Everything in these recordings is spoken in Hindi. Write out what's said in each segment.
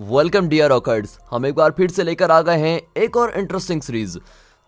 वेलकम डियर रॉकर्स, हम एक बार फिर से लेकर आ गए हैं एक और इंटरेस्टिंग सीरीज।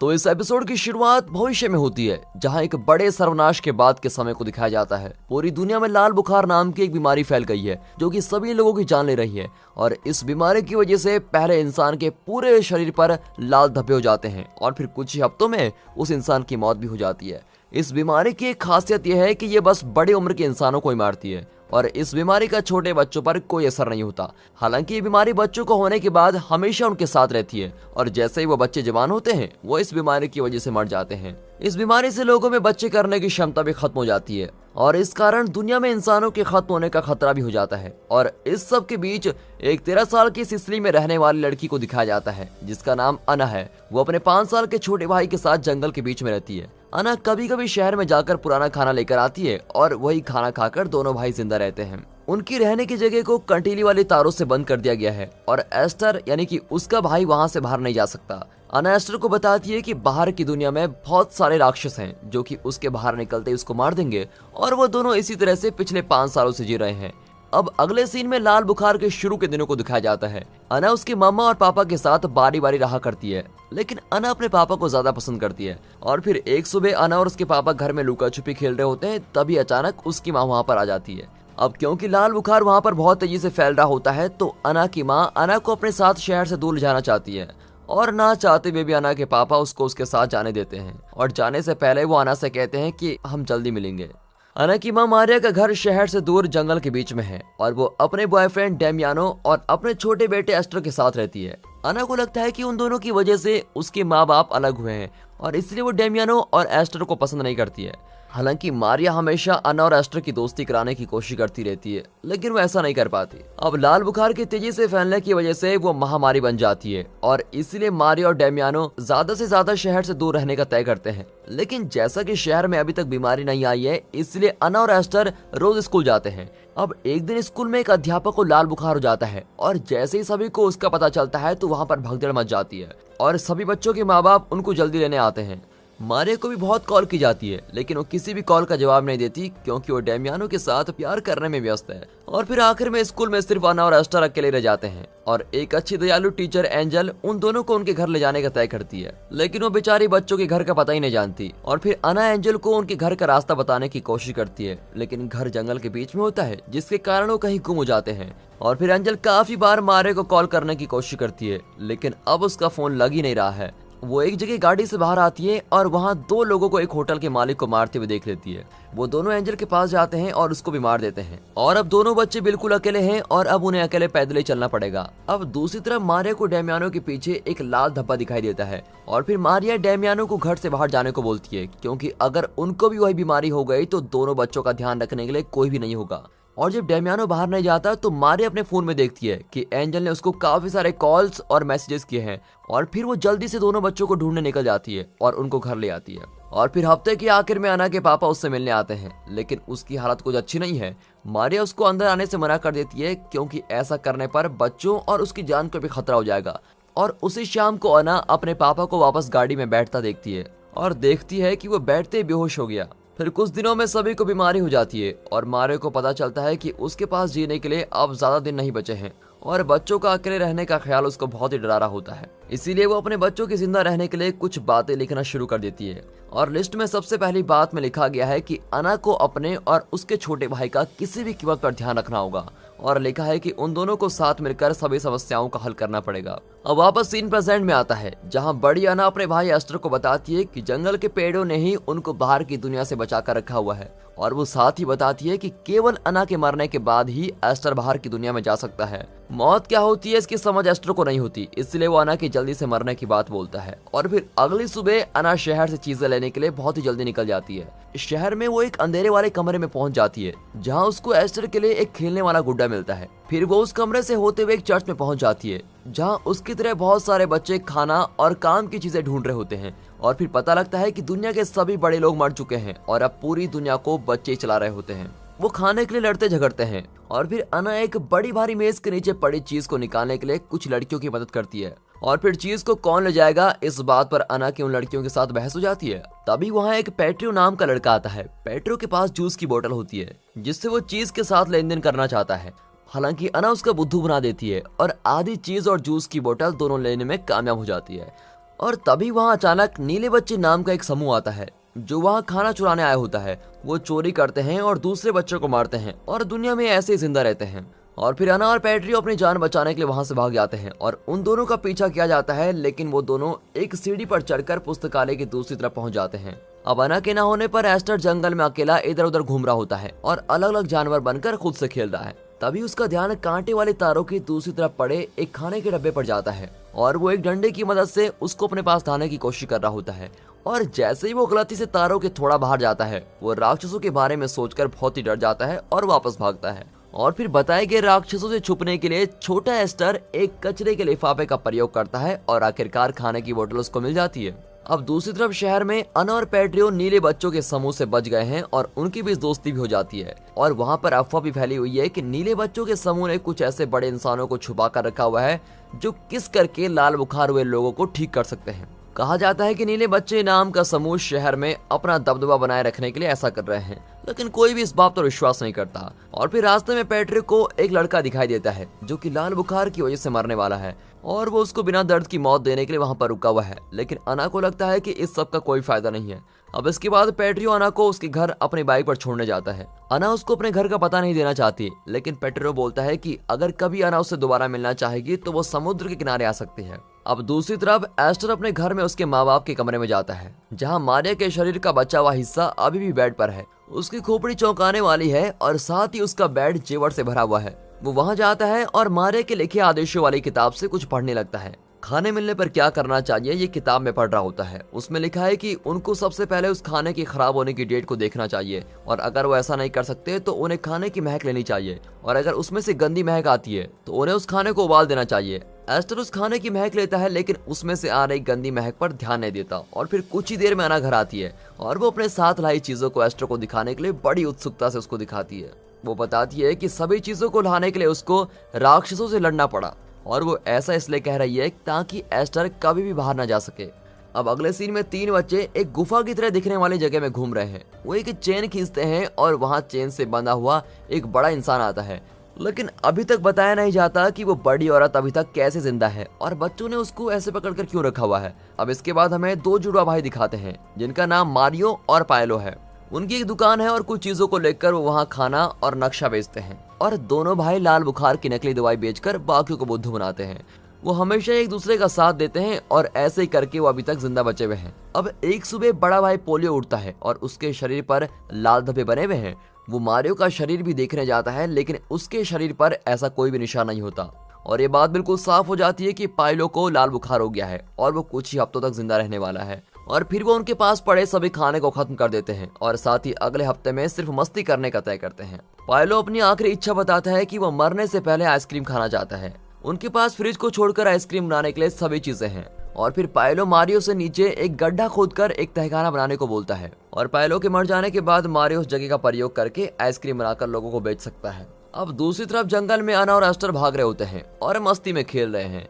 तो इस एपिसोड की शुरुआत भविष्य में होती है, जहां एक बड़े सर्वनाश के बाद के समय को दिखाया जाता है। पूरी दुनिया में लाल बुखार नाम की एक बीमारी फैल गई है, जो कि सभी लोगों की जान ले रही है। और इस बीमारी की वजह से पहले इंसान के पूरे शरीर पर लाल धब्बे हो जाते हैं और फिर कुछ ही हफ्तों में उस इंसान की मौत भी हो जाती है। इस बीमारी की एक खासियत यह है कि ये बस बड़ी उम्र के इंसानों को ही मारती है और इस बीमारी का छोटे बच्चों पर कोई असर नहीं होता। हालांकि ये बीमारी बच्चों को होने के बाद हमेशा उनके साथ रहती है और जैसे ही वो बच्चे जवान होते हैं वो इस बीमारी की वजह से मर जाते हैं। इस बीमारी से लोगों में बच्चे करने की क्षमता भी खत्म हो जाती है और इस कारण दुनिया में इंसानों के खत्म होने का खतरा भी हो जाता है। और इस सब के बीच एक 13 साल की सिसिली में रहने वाली लड़की को दिखाया जाता है, जिसका नाम अना है। वो अपने 5 साल के छोटे भाई के साथ जंगल के बीच में रहती है। अना कभी कभी शहर में जाकर पुराना खाना लेकर आती है और वही खाना खाकर दोनों भाई जिंदा रहते हैं। उनकी रहने की जगह को कंटीली वाले तारों से बंद कर दिया गया है और एस्टर यानी कि उसका भाई वहां से बाहर नहीं जा सकता। अना एस्टर को बताती है कि बाहर की दुनिया में बहुत सारे राक्षस हैं जो कि उसके बाहर निकलते ही उसको मार देंगे और वो दोनों इसी तरह से पिछले 5 सालों से जी रहे हैं। अब अगले सीन में लाल बुखार के शुरू के दिनों को दिखाया जाता है। अना उसके मामा और पापा के साथ बारी बारी रहा करती है, लेकिन अना अपने पापा को ज्यादा पसंद करती है। और फिर एक सुबह अना और उसके पापा घर में लुका छुपी खेल रहे होते हैं, तभी अचानक उसकी माँ वहाँ पर आ जाती है। अब क्योंकि लाल बुखार वहाँ पर बहुत तेजी से फैल रहा होता है, तो अना की माँ अना को अपने साथ शहर से दूर ले जाना चाहती है और ना चाहते हुए भी अना के पापा उसको उसके साथ जाने देते हैं। और जाने से पहले वो अना से कहते हैं कि हम जल्दी मिलेंगे। अना की माँ मारिया का घर शहर से दूर जंगल के बीच में है और वो अपने बॉयफ्रेंड डेमियानो और अपने छोटे बेटे एस्टर के साथ रहती है। अना को लगता है कि उन दोनों की वजह से उसके माँ बाप अलग हुए हैं और इसलिए वो डेमियानो और एस्टर को पसंद नहीं करती है। हालांकि मारिया हमेशा अना और एस्टर की दोस्ती कराने की कोशिश करती रहती है, लेकिन वो ऐसा नहीं कर पाती। अब लाल बुखार की तेजी से फैलने की वजह से वो महामारी बन जाती है और इसलिए मारिया और डेमियानो ज्यादा से ज्यादा शहर से दूर रहने का तय करते हैं। लेकिन जैसा कि शहर में अभी तक बीमारी नहीं आई है, इसलिए अना और एस्टर रोज स्कूल जाते हैं। अब एक दिन स्कूल में एक अध्यापक को लाल बुखार हो जाता है और जैसे ही सभी को उसका पता चलता है तो वहाँ पर भगदड़ मच जाती है और सभी बच्चों के माँ बाप उनको जल्दी लेने आते हैं। मारिया को भी बहुत कॉल की जाती है, लेकिन वो किसी भी कॉल का जवाब नहीं देती क्योंकि वो डेमियानो के साथ प्यार करने में व्यस्त है। और फिर आखिर में स्कूल में सिर्फ अना और एस्टर अकेले रह जाते हैं और एक अच्छी दयालु टीचर एंजल उन दोनों को उनके घर ले जाने का तय करती है, लेकिन वो बेचारी बच्चों के घर का पता ही नहीं जानती। और फिर अना एंजल को उनके घर का रास्ता बताने की कोशिश करती है, लेकिन घर जंगल के बीच में होता है जिसके कारण वो कहीं गुम हो जाते हैं। और फिर एंजल काफी बार मारिया को कॉल करने की कोशिश करती है, लेकिन अब उसका फोन लग ही नहीं रहा है। वो एक जगह गाड़ी से बाहर आती है और वहाँ 2 लोगों को एक होटल के मालिक को मारते हुए देख लेती है। वो दोनों एंजल के पास जाते हैं और उसको भी मार देते हैं और अब दोनों बच्चे बिल्कुल अकेले हैं और अब उन्हें अकेले पैदल ही चलना पड़ेगा। अब दूसरी तरफ मारिया को डेमियानो के पीछे एक लाल धब्बा दिखाई देता है और फिर मारिया डेमियानो को घर से बाहर जाने को बोलती है, क्योंकि अगर उनको भी वही बीमारी हो गई तो दोनों बच्चों का ध्यान रखने के लिए कोई भी नहीं होगा। और जब डेमियानो बाहर नहीं जाता तो मारिया अपने फोन में देखती है कि एंजल ने उसको काफी सारे कॉल्स और मैसेजेस किए हैं और फिर वो जल्दी से दोनों बच्चों को ढूंढने निकल जाती है और उनको घर ले आती है। और फिर हफ्ते के आखिर में अना के पापा उससे मिलने आते हैं, लेकिन उसकी हालत कुछ अच्छी नहीं है। मारिया उसको अंदर आने से मना कर देती है क्योंकि ऐसा करने पर बच्चों और उसकी जान को भी खतरा हो जाएगा। और उसी शाम को अना अपने पापा को वापस गाड़ी में बैठता देखती है और देखती है कि वो बैठते ही बेहोश हो गया। फिर कुछ दिनों में सभी को बीमारी हो जाती है और मारिया को पता चलता है कि उसके पास जीने के लिए अब ज्यादा दिन नहीं बचे हैं और बच्चों का अकेले रहने का ख्याल उसको बहुत ही डरा होता है। इसीलिए वो अपने बच्चों की जिंदा रहने के लिए कुछ बातें लिखना शुरू कर देती है और लिस्ट में सबसे पहली बात में लिखा गया है कि अना को अपने और उसके छोटे भाई का किसी भी कीमत पर ध्यान रखना होगा और लिखा है कि उन दोनों को साथ मिलकर सभी समस्याओं का हल करना पड़ेगा। अब वापस सीन प्रेजेंट में आता है, जहां बड़ी अना अपने भाई एस्टर को बताती है कि जंगल के पेड़ों ने ही उनको बाहर की दुनिया से बचा कर रखा हुआ है और वो साथ ही बताती है कि केवल अना के मरने के बाद ही एस्टर बाहर की दुनिया में जा सकता है। मौत क्या होती है इसकी समझ एस्टर को नहीं होती, इसलिए वो अना की जल्दी से मरने की बात बोलता है। और फिर अगली सुबह अना शहर से चीजें लेने के लिए बहुत ही जल्दी निकल जाती है। शहर में वो एक अंधेरे वाले कमरे में पहुंच जाती है, जहां उसको एस्टर के लिए एक खेलने वाला गुड्डा मिलता है। फिर वो उस कमरे से होते हुए एक चर्च में पहुंच जाती है, जहां उसकी तरह बहुत सारे बच्चे खाना और काम की चीजें ढूंढ रहे होते हैं। और फिर पता लगता है कि दुनिया के सभी बड़े लोग मर चुके हैं और अब पूरी दुनिया को बच्चे चला रहे होते हैं। वो खाने के लिए लड़ते झगड़ते हैं और फिर अना एक बड़ी भारी मेज के नीचे पड़ी चीज को निकालने के लिए कुछ लड़कियों की मदद करती है और फिर चीज को कौन ले जाएगा इस बात पर अना की उन लड़कियों के साथ बहस हो जाती है। तभी वहाँ एक पेट्रो नाम का लड़का आता है। पेट्रो के पास जूस की बोतल होती है जिससे वो चीज के साथ लेन देन करना चाहता है। हालांकि अना उसका बुद्धू बना देती है और आधी चीज और जूस की बोतल दोनों लेने में कामयाब हो जाती है। और तभी वहां अचानक नीले बच्चे नाम का एक समूह आता है जो वहां खाना चुराने आया होता है। वो चोरी करते हैं और दूसरे बच्चों को मारते हैं और दुनिया में ऐसे ही जिंदा रहते हैं। और फिर अना और पेट्रियो अपनी जान बचाने के लिए वहां से भाग जाते हैं और उन दोनों का पीछा किया जाता है, लेकिन वो दोनों एक सीढ़ी पर चढ़कर पुस्तकालय की दूसरी तरफ पहुंच जाते हैं। अब अना के न होने पर एस्टर जंगल में अकेला इधर उधर घूम रहा होता है और अलग अलग जानवर बनकर खुद से खेल रहा है। तभी उसका ध्यान कांटे वाले तारों की दूसरी तरफ पड़े एक खाने के डब्बे पर जाता है और वो एक डंडे की मदद से उसको अपने पास लाने की कोशिश कर रहा होता है। और जैसे ही वो गलती से तारों के थोड़ा बाहर जाता है, वो राक्षसों के बारे में सोचकर बहुत ही डर जाता है और वापस भागता है। और फिर बताए गए राक्षसों से छुपने के लिए छोटा एस्टर एक कचरे के लिफाफे का प्रयोग करता है और आखिरकार खाने की बोतल उसको मिल जाती है। अब दूसरी तरफ शहर में अना और पेट्रियो नीले बच्चों के समूह से बच गए हैं और उनकी भी दोस्ती भी हो जाती है। और वहां पर अफवाह भी फैली हुई है कि नीले बच्चों के समूह ने कुछ ऐसे बड़े इंसानों को छुपा कर रखा हुआ है जो किस करके लाल बुखार हुए लोगों को ठीक कर सकते हैं। कहा जाता है कि नीले बच्चे नाम का समूह शहर में अपना दबदबा बनाए रखने के लिए ऐसा कर रहे हैं, लेकिन कोई भी इस बात पर विश्वास नहीं करता। और फिर रास्ते में पेट्रियो को एक लड़का दिखाई देता है जो कि लाल बुखार की वजह से मरने वाला है और वो उसको बिना दर्द की मौत देने के लिए वहां पर रुका हुआ है। लेकिन अना को लगता है कि इस सब का कोई फायदा नहीं है। अब इसके बाद पेट्रियो अना को उसके घर अपनी बाइक पर छोड़ने जाता है। अना उसको अपने घर का पता नहीं देना चाहती, लेकिन पेट्रियो बोलता है कि अगर कभी अना उससे दोबारा मिलना चाहेगी तो वो समुद्र के किनारे आ सकती है। अब दूसरी तरफ एस्टर अपने घर में उसके माँ बाप के कमरे में जाता है जहाँ मारिया के शरीर का बचा हुआ हिस्सा अभी भी बेड पर है। उसकी खोपड़ी चौंकाने वाली है और साथ ही उसका बेड जेवर से भरा हुआ है। वो वहां जाता है और मारिया के लिखे आदेशों वाली किताब से कुछ पढ़ने लगता है। खाने मिलने पर क्या करना चाहिए ये किताब में पढ़ रहा होता है। उसमें लिखा है कि उनको सबसे पहले उस खाने की खराब होने की डेट को देखना चाहिए और अगर वो ऐसा नहीं कर सकते तो उन्हें खाने की महक लेनी चाहिए और अगर उसमें से गंदी महक आती है तो उन्हें उस खाने को उबाल देना चाहिए। एस्टर उस खाने की महक लेता है, लेकिन उसमें से आ रही गंदी महक पर ध्यान नहीं देता और फिर कुछ ही देर में अना घर आती है और वो अपने साथ लाई चीजों को एस्टर को दिखाने के लिए बड़ी उत्सुकता से उसको दिखाती है। वो बताती है कि सभी चीजों को लाने के लिए उसको राक्षसों से लड़ना पड़ा और वो ऐसा इसलिए कह रही है ताकि एस्टर कभी भी बाहर ना जा सके। अब अगले सीन में 3 बच्चे एक गुफा की तरह दिखने वाली जगह में घूम रहे हैं। वो एक चेन खींचते हैं और वहाँ चेन से बंधा हुआ एक बड़ा इंसान आता है, लेकिन अभी तक बताया नहीं जाता कि वो बड़ी औरत अभी तक कैसे जिंदा है और बच्चों ने उसको ऐसे पकड़कर क्यों रखा हुआ है। अब इसके बाद हमें 2 जुड़वा भाई दिखाते हैं जिनका नाम मारियो और पायलो है। उनकी एक दुकान है और कुछ चीजों को लेकर वो वहाँ खाना और नक्शा बेचते हैं और दोनों भाई लाल बुखार की नकली दवाई बेचकर बाकियों को बुद्धू बनाते हैं। वो हमेशा एक दूसरे का साथ देते हैं और ऐसे ही करके वो अभी तक जिंदा बचे हुए हैं। अब एक सुबह बड़ा भाई पोलियो उठता है और उसके शरीर पर लाल धब्बे बने हुए हैं। वो मारियो का शरीर भी देखने जाता है, लेकिन उसके शरीर पर ऐसा कोई भी निशान नहीं होता और ये बात बिल्कुल साफ हो जाती है कि पायलो को लाल बुखार हो गया है और वो कुछ ही हफ्तों तक जिंदा रहने वाला है। और फिर वो उनके पास पड़े सभी खाने को खत्म कर देते हैं और साथ ही अगले हफ्ते में सिर्फ मस्ती करने का तय करते हैं। पायलो अपनी आखिरी इच्छा बताता है कि वो मरने से पहले आइसक्रीम खाना चाहता है। उनके पास फ्रिज को छोड़कर आइसक्रीम बनाने के लिए सभी चीजें हैं और फिर पायलो मारियो से नीचे एक गड्ढा खोदकर एक तहखाना बनाने को बोलता है और पायलो के मर जाने के बाद मारियो उस जगह का प्रयोग करके आइसक्रीम बनाकर लोगों को बेच सकता है। अब दूसरी तरफ जंगल में अना और एस्टर भाग रहे होते हैं और मस्ती में खेल रहे हैं।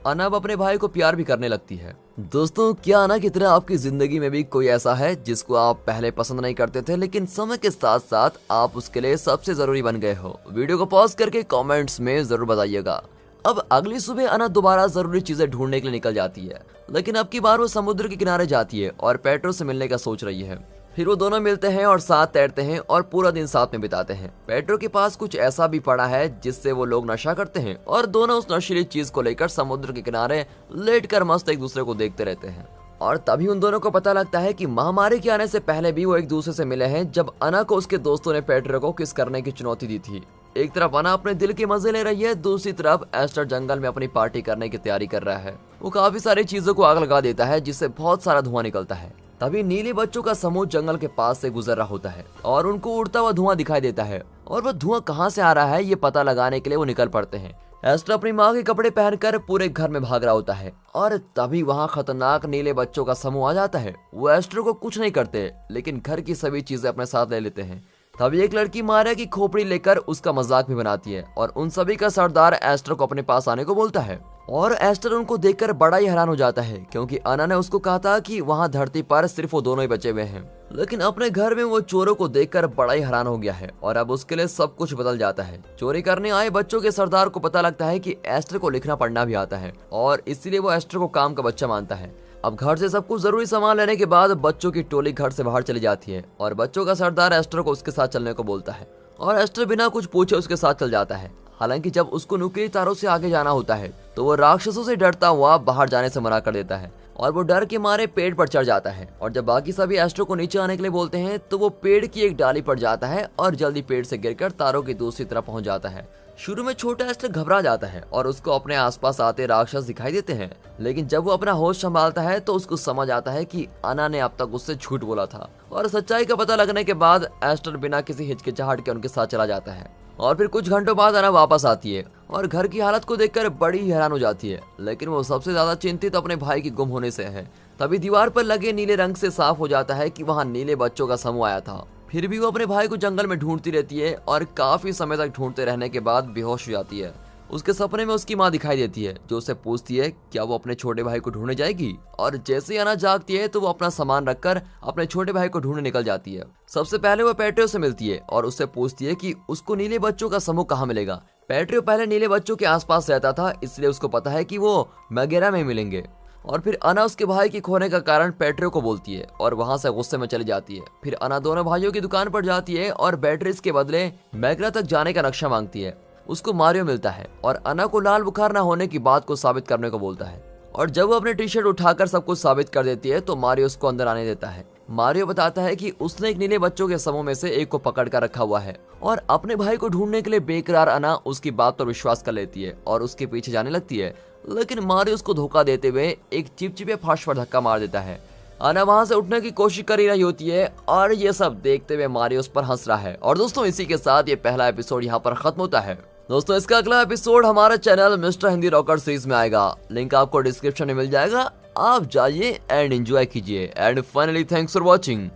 अना अब अपने भाई को प्यार भी करने लगती है। दोस्तों, क्या अना की तरह आपकी जिंदगी में भी कोई ऐसा है जिसको आप पहले पसंद नहीं करते थे, लेकिन समय के साथ साथ आप उसके लिए सबसे जरूरी बन गए हो? वीडियो को पॉज करके कमेंट्स में जरूर बताइएगा। अब अगली सुबह अना दोबारा जरूरी चीजें ढूंढने के लिए निकल जाती है, लेकिन अब की बार वो समुद्र के किनारे जाती है और पेट्रो से मिलने का सोच रही है। फिर वो दोनों मिलते हैं और साथ तैरते हैं और पूरा दिन साथ में बिताते हैं। पेट्रो के पास कुछ ऐसा भी पड़ा है जिससे वो लोग नशा करते हैं और दोनों उस नशीली चीज को लेकर समुद्र के किनारे लेटकर मस्त एक दूसरे को देखते रहते हैं। और तभी उन दोनों को पता लगता है कि महामारी के आने से पहले भी वो एक दूसरे से मिले हैं, जब अना को उसके दोस्तों ने पेट्रो को किस करने की चुनौती दी थी। एक तरफ अना अपने दिल के मजे ले रही है, दूसरी तरफ एस्टर जंगल में अपनी पार्टी करने की तैयारी कर रहा है। वो काफी सारी चीजों को आग लगा देता है जिससे बहुत सारा धुआं निकलता है। तभी नीले बच्चों का समूह जंगल के पास से गुजर रहा होता है और उनको उड़ता हुआ धुआं दिखाई देता है और वो धुआं कहाँ से आ रहा है ये पता लगाने के लिए वो निकल पड़ते हैं। एस्टर अपनी माँ के कपड़े पहनकर पूरे घर में भाग रहा होता है और तभी वहाँ खतरनाक नीले बच्चों का समूह आ जाता है। वो एस्टर को कुछ नहीं करते, लेकिन घर की सभी चीजें अपने साथ ले लेते हैं। तभी एक लड़की मारिया की खोपड़ी लेकर उसका मजाक भी बनाती है और उन सभी का सरदार एस्टर को अपने पास आने को बोलता है। और एस्टर उनको देखकर बड़ा ही हैरान हो जाता है क्योंकि अना ने उसको कहा था कि वहाँ धरती पर सिर्फ वो दोनों ही बचे हुए हैं। लेकिन अपने घर में वो चोरों को देखकर बड़ा ही हैरान हो गया है और अब उसके लिए सब कुछ बदल जाता है। चोरी करने आए बच्चों के सरदार को पता लगता है कि एस्टर को लिखना पढ़ना भी आता है और इसीलिए वो एस्टर को काम का बच्चा मानता है। अब घर से सब कुछ जरूरी सामान लेने के बाद बच्चों की टोली घर से बाहर चली जाती है और बच्चों का सरदार एस्टर को उसके साथ चलने को बोलता है और एस्टर बिना कुछ पूछे उसके साथ चल जाता है। हालांकि जब उसको नुकीली तारों से आगे जाना होता है तो वो राक्षसों से डरता हुआ बाहर जाने से मना कर देता है और वो डर के मारे पेड़ पर चढ़ जाता है। और जब बाकी सभी एस्टर को नीचे आने के लिए बोलते हैं तो वो पेड़ की एक डाली पर जाता है और जल्दी पेड़ से गिरकर तारों की दूसरी तरफ पहुंच जाता है। शुरू में छोटा एस्टर घबरा जाता है और उसको अपने आसपास आते राक्षस दिखाई देते हैं, लेकिन जब वो अपना होश संभालता है तो उसको समझ आता है कि अना ने अब तक उससे झूठ बोला था। और सच्चाई का पता लगने के बाद एस्टर बिना किसी हिचकिचाहट के उनके साथ चला जाता है। और फिर कुछ घंटों बाद अना वापस आती है और घर की हालत को देखकर बड़ी हैरान हो जाती है, लेकिन वो सबसे ज्यादा चिंतित अपने भाई के गुम होने से है। तभी दीवार पर लगे नीले रंग से साफ हो जाता है कि वहाँ नीले बच्चों का समूह आया था। फिर भी वो अपने भाई को जंगल में ढूंढती रहती है और काफी समय तक ढूंढते रहने के बाद बेहोश हो जाती है। उसके सपने में उसकी माँ दिखाई देती है जो उससे पूछती है क्या वो अपने छोटे भाई को ढूंढने जाएगी। और जैसे ही अना जागती है तो वो अपना सामान रखकर अपने छोटे भाई को ढूंढने निकल जाती है। सबसे पहले वो पेट्रियो से मिलती है और उससे पूछती है कि उसको नीले बच्चों का समूह कहाँ मिलेगा। पेट्रियो पहले नीले बच्चों के आसपास रहता था, इसलिए उसको पता है कि वो मैगेरा में मिलेंगे। और फिर अना उसके भाई के खोने का कारण पेट्रियो को बोलती है और वहां से गुस्से में चली जाती है। फिर अना दोनों भाइयों की दुकान पर जाती है और बैटरीज के बदले मैगरा तक जाने का नक्शा मांगती है। उसको मारियो मिलता है और अना को लाल बुखार न होने की बात को साबित करने को बोलता है। और जब वो अपने टी शर्ट उठाकर सब कुछ साबित कर देती है तो मारियो उसको अंदर आने देता है। मारियो बताता है कि उसने एक नीले बच्चों के समूह में से एक को पकड़ कर रखा हुआ है और अपने भाई को ढूंढने के लिए बेकरार अना उसकी बात पर विश्वास कर लेती है और उसके पीछे जाने लगती है। लेकिन मारियो उसको धोखा देते हुए एक चिपचिपे फर्श पर धक्का मार देता है। अना वहां से उठने की कोशिश कर ही रही होती है और ये सब देखते हुए मारियो उस पर हंस रहा है। और दोस्तों इसी के साथ ये पहला एपिसोड यहाँ पर खत्म होता है। दोस्तों इसका अगला एपिसोड हमारे channel mister Hindi rocker series में आएगा, लिंक आपको डिस्क्रिप्शन में मिल जाएगा। आप जाइए एंड एंजॉय कीजिए। And finally thanks for watching.